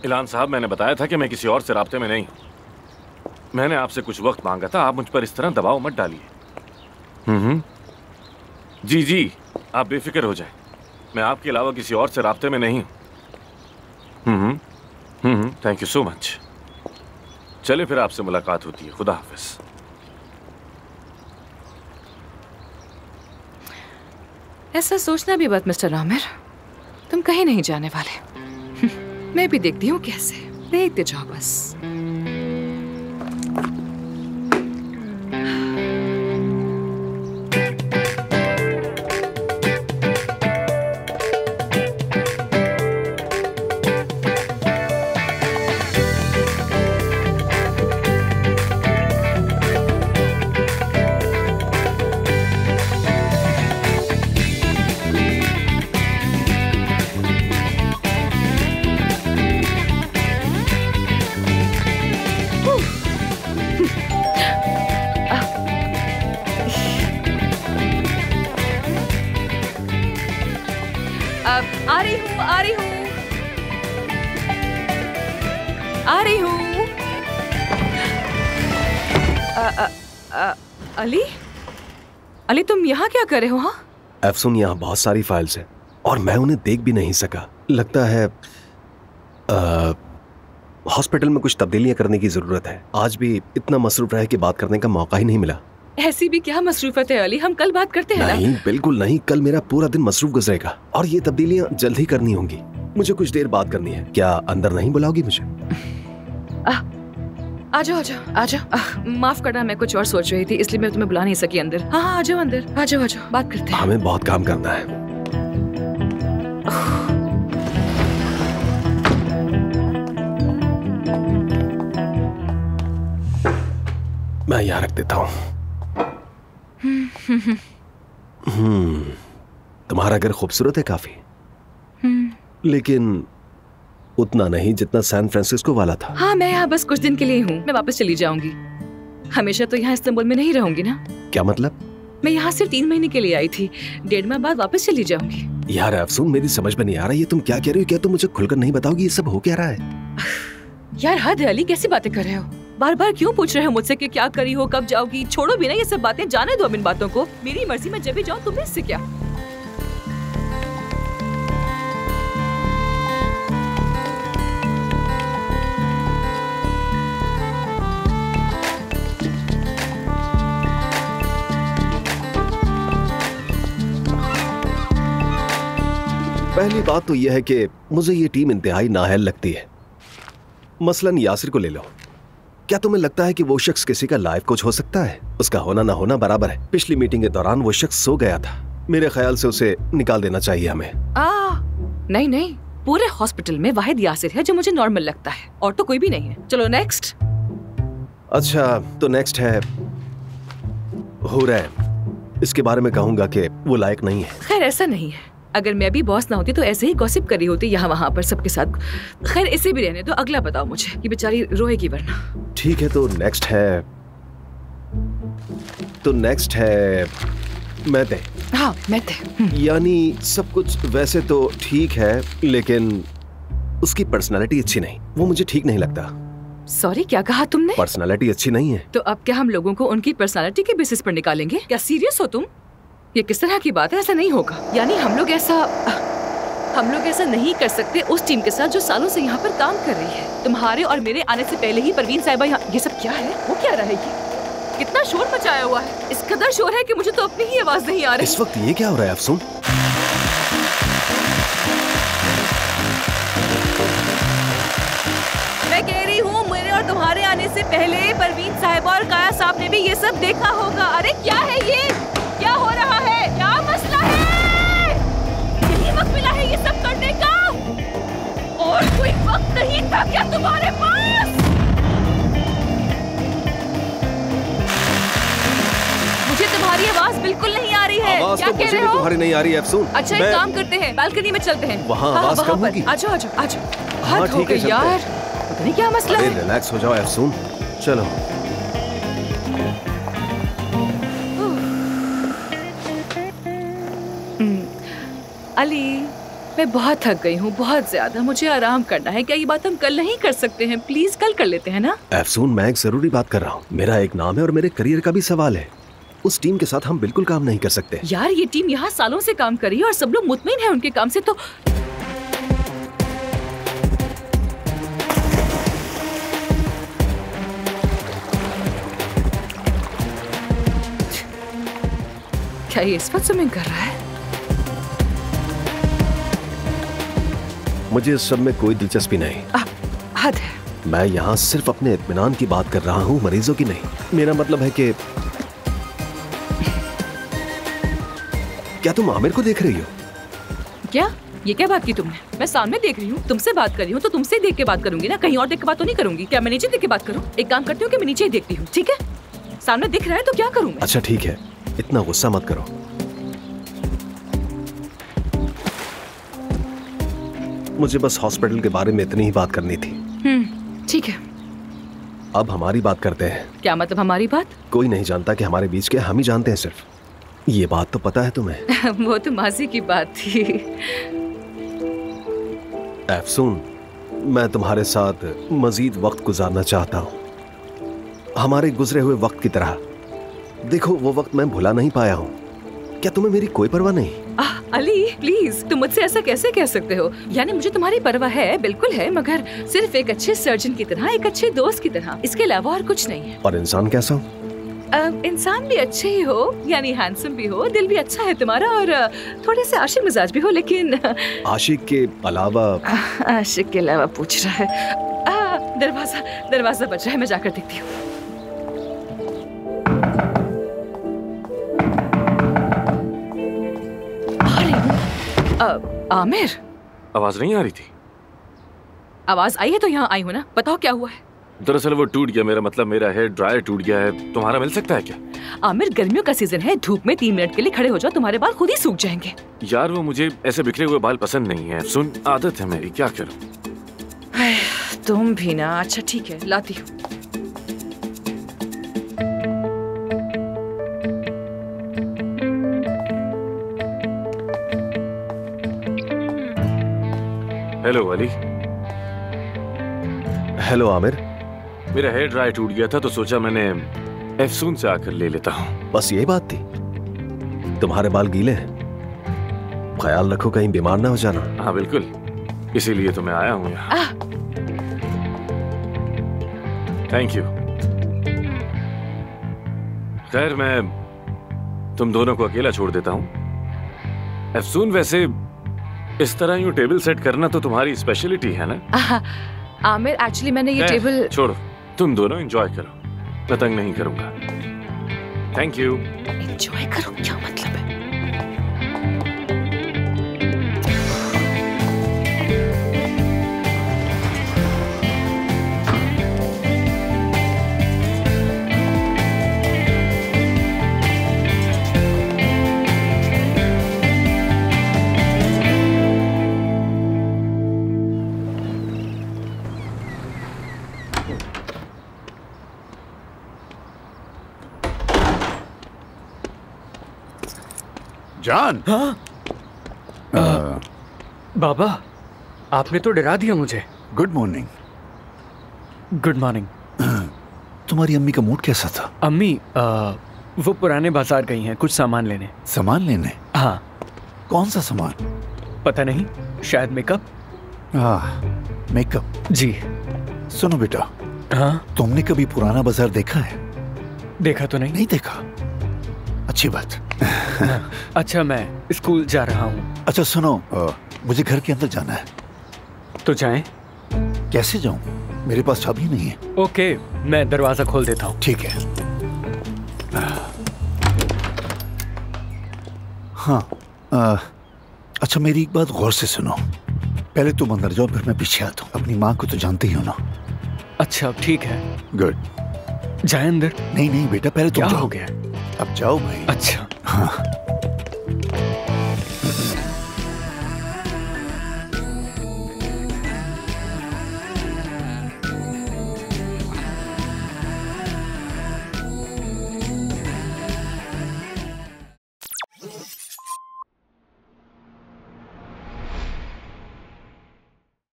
इलान साहब, मैंने बताया था कि मैं किसी और से राब्ते में नहीं हूं। मैंने आपसे कुछ वक्त मांगा था, आप मुझ पर इस तरह दबाव मत डालिए। जी जी, आप बेफिक्र हो जाएं। मैं आपके अलावा किसी और से राब्ते में नहीं हूं। Thank you so much. चले फिर, आपसे मुलाकात होती है। खुदा हाफिज। ऐसा सोचना भी मत मिस्टर आमिर, तुम कहीं नहीं जाने वाले। मैं भी देखती हूँ कैसे, देखते जाओ बस। आ रही हूँ, आ रही हूँ, आ रही हूँ। अली, अली तुम यहाँ क्या कर रहे हो? हाँ अफसून, यहाँ बहुत सारी फाइल्स हैं और मैं उन्हें देख भी नहीं सका। लगता है हॉस्पिटल में कुछ तब्दीलियां करने की जरूरत है। आज भी इतना मसरूफ रहे कि बात करने का मौका ही नहीं मिला। ऐसी भी क्या मसरूफत है अली, हम कल बात करते हैं। नहीं, बिल्कुल नहीं, कल मेरा पूरा दिन मसरूफ गुजरेगा और ये तब्दीलियां जल्द ही करनी होंगी। मुझे कुछ देर बात करनी है। क्या अंदर नहीं बुलाओगी मुझे? आ जाओ, आ जाओ, आ जाओ। माफ करना, मैं कुछ और सोच रही थी इसलिए मैं तुम्हें बुला नहीं सकी अंदर। हाँ हाँ, आ जाओ अंदर, आ जाओ, आ जाओ, बात करते हैं। हमें बहुत काम करना है। मैं यहाँ रख देता हूँ। तुम्हारा घर खूबसूरत है काफी, लेकिन उतना नहीं जितना सैन फ्रांसिस्को वाला था। हाँ, मैं यहाँ बस कुछ दिन के लिए हूँ, मैं वापस चली जाऊंगी। हमेशा तो यहाँ इस्तांबुल में नहीं रहूंगी ना। क्या मतलब? मैं यहाँ सिर्फ 3 महीने के लिए आई थी, 1.5 माह बाद वापस चली जाऊंगी। यार अफसून, मेरी समझ में नहीं आ रहा ये तुम क्या कह रही हो। क्या तुम मुझे खुलकर नहीं बताओगी ये सब हो क्या रहा है? यार हद है अली, कैसी बातें कर रहे हो? बार बार क्यों पूछ रहे हो मुझसे कि क्या करी हो, कब जाओगी? छोड़ो भी ना ये सब बातें, जाने दो अब इन बातों को। मेरी मर्जी, मैं जब भी जाऊँ, तुम्हें इससे क्या? पहली बात तो यह है कि मुझे ये टीम इंतहाई नाअहल लगती है। मसलन यासिर को ले लो। क्या तुम्हें लगता है कि वो शख्स किसी का लाइफ कोच हो सकता है? उसका होना ना होना बराबर है। पिछली मीटिंग के दौरान वो शख्स सो गया था। मेरे ख्याल से उसे निकाल देना चाहिए हमें। नहीं नहीं, पूरे हॉस्पिटल में वाहिद यासिर है जो मुझे नॉर्मल लगता है, और तो कोई भी नहीं है। चलो नेक्स्ट। अच्छा, तो नेक्स्ट है हुरैम। इसके बारे में कहूंगा कि वो लायक नहीं है। खैर ऐसा नहीं है, अगर मैं भी बॉस ना होती तो ऐसे ही गॉसिप करी होती यहाँ वहाँ पर सबके साथ। खैर इसे भी रहने दो, अगला बताओ मुझे, ये बेचारी रोएगी वरना। ठीक है, तो नेक्स्ट है मैते। हाँ मैते। यानी सब कुछ वैसे तो ठीक है, लेकिन उसकी पर्सनालिटी अच्छी नहीं। वो मुझे ठीक नहीं लगता। सॉरी, क्या कहा तुमने? पर्सनालिटी अच्छी नहीं है। तो अब क्या हम लोगों को उनकी पर्सनालिटी के बेसिस पर निकालेंगे? क्या सीरियस हो तुम? ये किस तरह की बात है? ऐसा नहीं होगा। यानी हम लोग ऐसा नहीं कर सकते उस टीम के साथ जो सालों से यहाँ पर काम कर रही है। तुम्हारे और मेरे आने से पहले ही परवीन साहिबा यहाँ। ये सब क्या है? वो क्या रहेगी? कितना शोर मचाया हुआ है। इस कदर शोर है कि मुझे तो अपनी ही आवाज नहीं आ रही। इस वक्त ये क्या हो रहा है अफसून? मैं कह रही हूँ, मेरे और तुम्हारे आने से पहले परवीन साहिबा और काया साहब ने भी ये सब देखा होगा। अरे क्या है ये? क्या हो रहा है? क्या मसला है? यही वक्त मिला है ये सब करने का? और कोई वक्त नहीं था क्या तुम्हारे पास? मुझे तुम्हारी आवाज बिल्कुल नहीं आ रही है। आवाज क्या तो कह मुझे रहे भी हो? तुम्हारी नहीं आ रही है अफसून। अच्छा, एक काम करते हैं, बालकनी में चलते हैं। वहाँ आवाज कम होगी। आ जाओ, आ जाओ, आ जाओ। हद हो ठीक है, गई यार, पता नहीं क्या मसला है। रिलैक्स हो जाओ अफसून, चलो। अली, मैं बहुत थक गई हूँ, बहुत ज्यादा। मुझे आराम करना है। क्या ये बात हम कल नहीं कर सकते हैं? प्लीज कल कर लेते हैं ना। अफसून, मैं एक जरूरी बात कर रहा हूँ। मेरा एक नाम है और मेरे करियर का भी सवाल है। उस टीम के साथ हम बिल्कुल काम नहीं कर सकते। यार ये टीम यहाँ सालों से काम कर रही है और सब लोग मुतमईन हैं उनके काम से। तो क्या ये इस वक्त स्विमिंग कर रहा है? मुझे इस सब में कोई दिलचस्पी नहीं। हद है। मैं यहाँ सिर्फ अपने इत्मीनान की बात कर रहा हूँ, मरीजों की नहीं। मेरा मतलब है कि क्या तुम आमिर को देख रही हो? क्या? ये क्या बात की तुमने? मैं सामने देख रही हूँ, तुमसे बात कर रही हूँ, तो तुमसे देख के बात करूंगी ना, कहीं और देख के बात तो नहीं करूंगी। क्या मैं नीचे देख के बात करूँ? एक काम करती हूँ कि मैं नीचे ही देखती हूँ, ठीक है? सामने दिख रहा है तो क्या करूँ मैं? अच्छा ठीक है, इतना गुस्सा मत करो। मुझे बस हॉस्पिटल के बारे में इतनी ही बात करनी थी। ठीक है। अब हमारी बात करते हैं। क्या मतलब हमारी बात? कोई नहीं जानता कि हमारे बीच के, हम ही जानते हैं सिर्फ। ये बात तो पता है तुम्हें। वो तो माजी की बात थी। अफसून, मैं तुम्हारे साथ मजीद वक्त गुजारना चाहता हूँ, हमारे गुजरे हुए वक्त की तरह। देखो, वो वक्त मैं भुला नहीं पाया हूँ। क्या तुम्हें मेरी कोई परवाह नहीं? अली प्लीज, तुम मुझसे ऐसा कैसे कह सकते हो? यानी मुझे तुम्हारी परवाह है, बिल्कुल है, मगर सिर्फ एक अच्छे सर्जन की तरह, एक अच्छे दोस्त की तरह। इसके अलावा और कुछ नहीं है। और इंसान कैसा हो? इंसान भी अच्छे ही हो, यानी हैंडसम भी हो, दिल भी अच्छा है तुम्हारा, और थोड़े से आशिक मिजाज भी हो। लेकिन आशिक के अलावा? आशिक के अलावा पूछ रहा है। दरवाजा बज रहा है, मैं जाकर देखती हूँ। आमिर, आवाज नहीं आ रही थी? आवाज आई है तो यहाँ आई हूँ ना। बताओ क्या हुआ है? दरअसल वो टूट गया। मेरा मतलब मेरा हेयर ड्रायर टूट गया है। तुम्हारा मिल सकता है क्या? आमिर, गर्मियों का सीजन है, धूप में 3 मिनट के लिए खड़े हो जाओ, तुम्हारे बाल खुद ही सूख जाएंगे। यार वो मुझे ऐसे बिखरे हुए बाल पसंद नहीं है। सुन, आदत है मेरी, क्या करूं? तुम भी ना। अच्छा ठीक है, लाती हूँ। हेलो अली। हेलो आमिर। मेरा हेयर ड्रायर टूट गया था तो सोचा मैंने अफसून से आकर ले लेता हूँ। बस यही बात थी? तुम्हारे बाल गीले हैं, ख्याल रखो कहीं बीमार ना हो जाना। हाँ बिल्कुल, इसीलिए तो मैं आया हूँ यहाँ। Thank you. खैर, मैं तुम दोनों को अकेला छोड़ देता हूँ। अफसून, वैसे इस तरह यूं टेबल सेट करना तो तुम्हारी स्पेशलिटी है ना? आमिर, एक्चुअली मैंने ये टेबल। छोड़ो, तुम दोनों एंजॉय करो, मैं तंग नहीं करूंगा। Thank you. एंजॉय करो क्या मतलब है? जान। हाँ? बाबा, आपने तो डरा दिया मुझे। Good morning. Good morning. तुम्हारी अम्मी का मूड कैसा था? अम्मी वो पुराने बाजार गई हैं कुछ सामान लेने। सामान लेने? हाँ। कौन सा सामान? पता नहीं, शायद मेकअप। मेकअप? जी। सुनो बेटा। हाँ? तुमने कभी पुराना बाजार देखा है? देखा तो नहीं। नहीं देखा? अच्छी बात। अच्छा, मैं स्कूल जा रहा हूँ। अच्छा सुनो, मुझे घर के अंदर जाना है। तो जाएं? कैसे जाऊं? मेरे पास चाबी नहीं है। ओके, मैं दरवाजा खोल देता हूँ। ठीक है। हाँ। अच्छा, मेरी एक बात गौर से सुनो। पहले तुम अंदर जाओ, फिर मैं पीछे आता हूँ। अपनी माँ को तो जानते ही हो ना? अच्छा ठीक है। गुड। जाए अंदर? नहीं नहीं बेटा, पहले तुम क्या जाओ। हो गया? अब जाओ भाई। अच्छा। हाँ।